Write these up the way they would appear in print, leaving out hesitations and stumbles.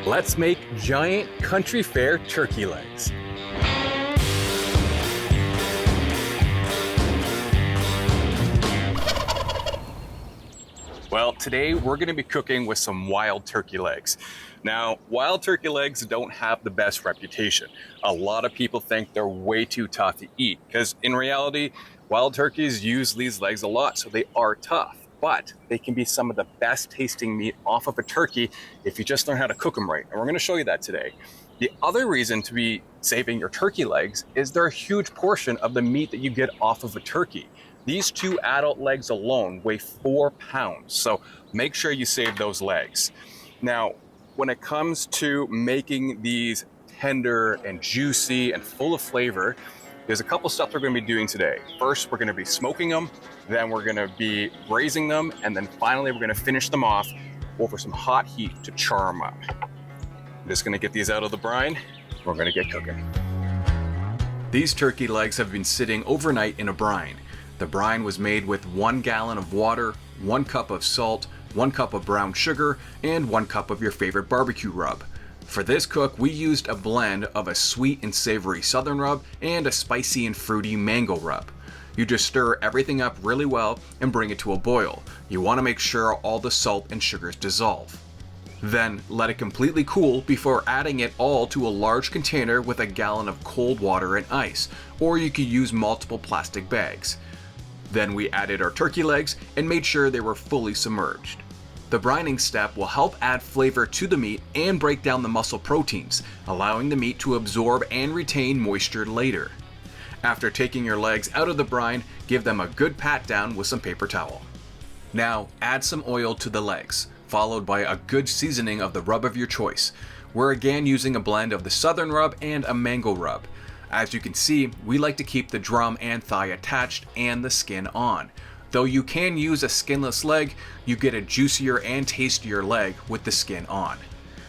Let's make giant country fair turkey legs. Well, today we're going to be cooking with some wild turkey legs. Now, wild turkey legs don't have the best reputation. A lot of people think they're way too tough to eat because in reality, wild turkeys use these legs a lot, so they are tough. But they can be some of the best tasting meat off of a turkey if you just learn how to cook them right. And we're going to show you that today. The other reason to be saving your turkey legs is they're a huge portion of the meat that you get off of a turkey. These 2 adult legs alone weigh 4 pounds, so make sure you save those legs. Now, when it comes to making these tender and juicy and full of flavor, there's a couple stuff we're going to be doing today. First, we're going to be smoking them, then we're going to be braising them, and then finally we're going to finish them off over some hot heat to char them up. I'm just going to get these out of the brine. We're going to get cooking. These turkey legs have been sitting overnight in a brine. The brine was made with 1 gallon of water, 1 cup of salt, 1 cup of brown sugar, and 1 cup of your favorite barbecue rub. For this cook, we used a blend of a sweet and savory southern rub and a spicy and fruity mango rub. You just stir everything up really well and bring it to a boil. You want to make sure all the salt and sugars dissolve. Then let it completely cool before adding it all to a large container with a gallon of cold water and ice, or you could use multiple plastic bags. Then we added our turkey legs and made sure they were fully submerged. The brining step will help add flavor to the meat and break down the muscle proteins, allowing the meat to absorb and retain moisture later. After taking your legs out of the brine, give them a good pat down with some paper towel. Now add some oil to the legs, followed by a good seasoning of the rub of your choice. We're again using a blend of the southern rub and a mango rub. As you can see, we like to keep the drum and thigh attached and the skin on. Though you can use a skinless leg, you get a juicier and tastier leg with the skin on.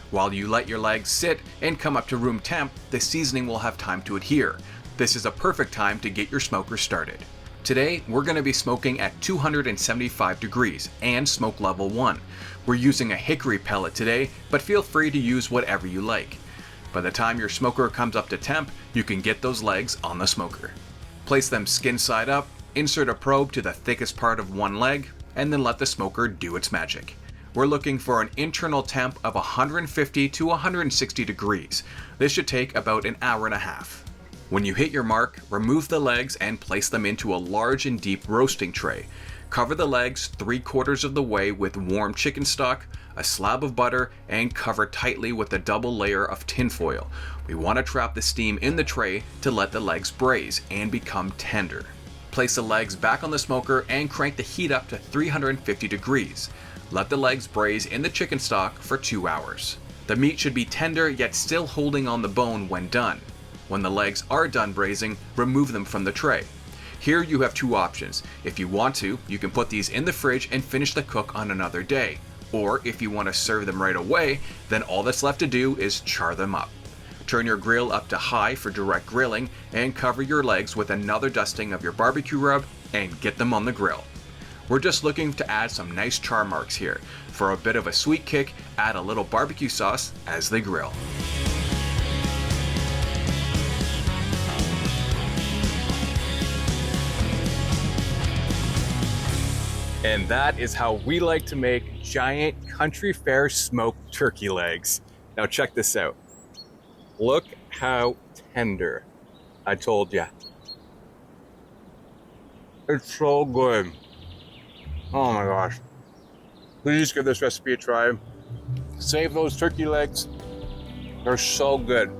While you let your legs sit and come up to room temp, the seasoning will have time to adhere. This is a perfect time to get your smoker started. Today, we're going to be smoking at 275 degrees and smoke level 1. We're using a hickory pellet today, but feel free to use whatever you like. By the time your smoker comes up to temp, you can get those legs on the smoker. Place them skin side up, insert a probe to the thickest part of one leg, and then let the smoker do its magic. We're looking for an internal temp of 150 to 160 degrees. This should take about an hour and a half. When you hit your mark, remove the legs and place them into a large and deep roasting tray. Cover the legs 3/4 of the way with warm chicken stock, a slab of butter, and cover tightly with a double layer of tinfoil. We want to trap the steam in the tray to let the legs braise and become tender. Place the legs back on the smoker and crank the heat up to 350 degrees. Let the legs braise in the chicken stock for 2 hours. The meat should be tender yet still holding on the bone when done. When the legs are done braising, remove them from the tray. Here you have 2 options. If you want to, you can put these in the fridge and finish the cook on another day. Or if you want to serve them right away, then all that's left to do is char them up. Turn your grill up to high for direct grilling and cover your legs with another dusting of your barbecue rub and get them on the grill. We're just looking to add some nice char marks here. For a bit of a sweet kick, add a little barbecue sauce as they grill. And that is how we like to make giant country fair smoked turkey legs. Now check this out. Look how tender. I told ya. It's so good. Oh my gosh. Please give this recipe a try. Save those turkey legs. They're so good.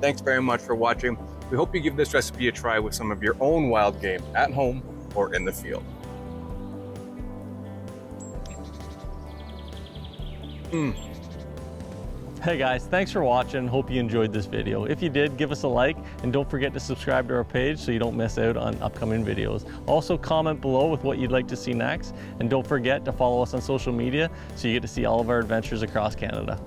Thanks very much for watching. We hope you give this recipe a try with some of your own wild game at home or in the field. Hey guys, thanks for watching. Hope you enjoyed this video. If you did, give us a like and don't forget to subscribe to our page so you don't miss out on upcoming videos. Also comment below with what you'd like to see next, and don't forget to follow us on social media so you get to see all of our adventures across Canada.